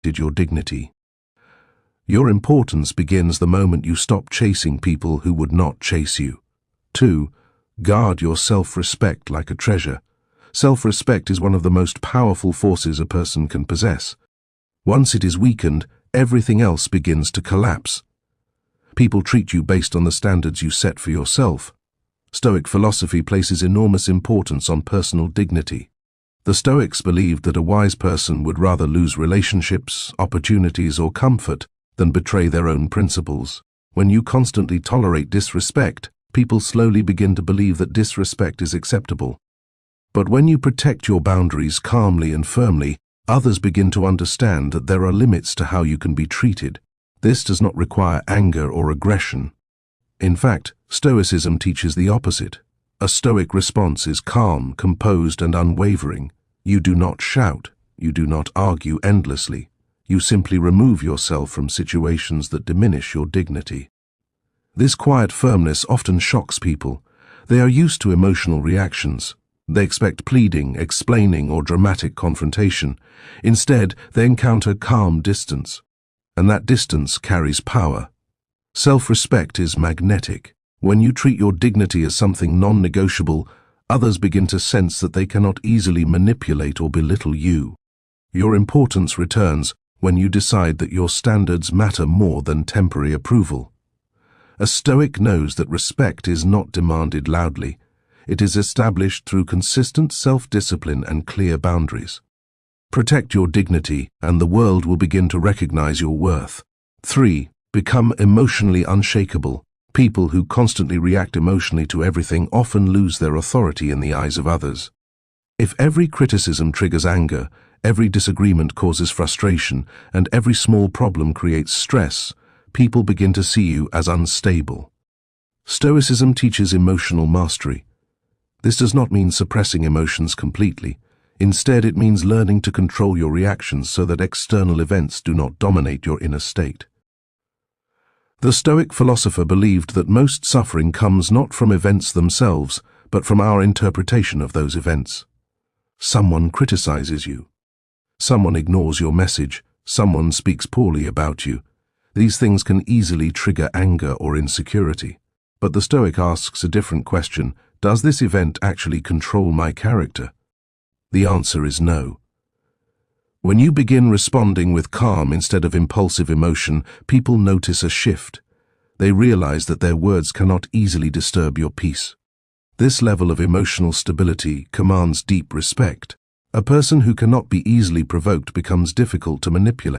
your dignity. Your importance begins the moment you stop chasing people who would not chase you. 2. Guard your self-respect like a treasure. Self-respect is one of the most powerful forces a person can possess. Once it is weakened, everything else begins to collapse. People treat you based on the standards you set for yourself. Stoic philosophy places enormous importance on personal dignity. The Stoics believed that a wise person would rather lose relationships, opportunities, or comfort than betray their own principles. When you constantly tolerate disrespect, people slowly begin to believe that disrespect is acceptable. But when you protect your boundaries calmly and firmly, others begin to understand that there are limits to how you can be treated. This does not require anger or aggression. In fact, Stoicism teaches the opposite. A Stoic response is calm, composed, and unwavering. You do not shout. You do not argue endlessly. You simply remove yourself from situations that diminish your dignity. This quiet firmness often shocks people. They are used to emotional reactions. They expect pleading, explaining, or dramatic confrontation. Instead, they encounter calm distance. And that distance carries power. Self-respect is magnetic. When you treat your dignity as something non-negotiable, others begin to sense that they cannot easily manipulate or belittle you. Your importance returns when you decide that your standards matter more than temporary approval. A Stoic knows that respect is not demanded loudly. It is established through consistent self-discipline and clear boundaries. Protect your dignity, and the world will begin to recognize your worth. 3. Become emotionally unshakable. People who constantly react emotionally to everything often lose their authority in the eyes of others. If every criticism triggers anger, every disagreement causes frustration, and every small problem creates stress, people begin to see you as unstable. Stoicism teaches emotional mastery. This does not mean suppressing emotions completely. Instead, it means learning to control your reactions so that external events do not dominate your inner state. The Stoic philosopher believed that most suffering comes not from events themselves, but from our interpretation of those events. Someone criticizes you. Someone ignores your message. Someone speaks poorly about you. These things can easily trigger anger or insecurity. But the Stoic asks a different question: does this event actually control my character? The answer is no. When you begin responding with calm instead of impulsive emotion, people notice a shift. They realize that their words cannot easily disturb your peace. This level of emotional stability commands deep respect. A person who cannot be easily provoked becomes difficult to manipulate.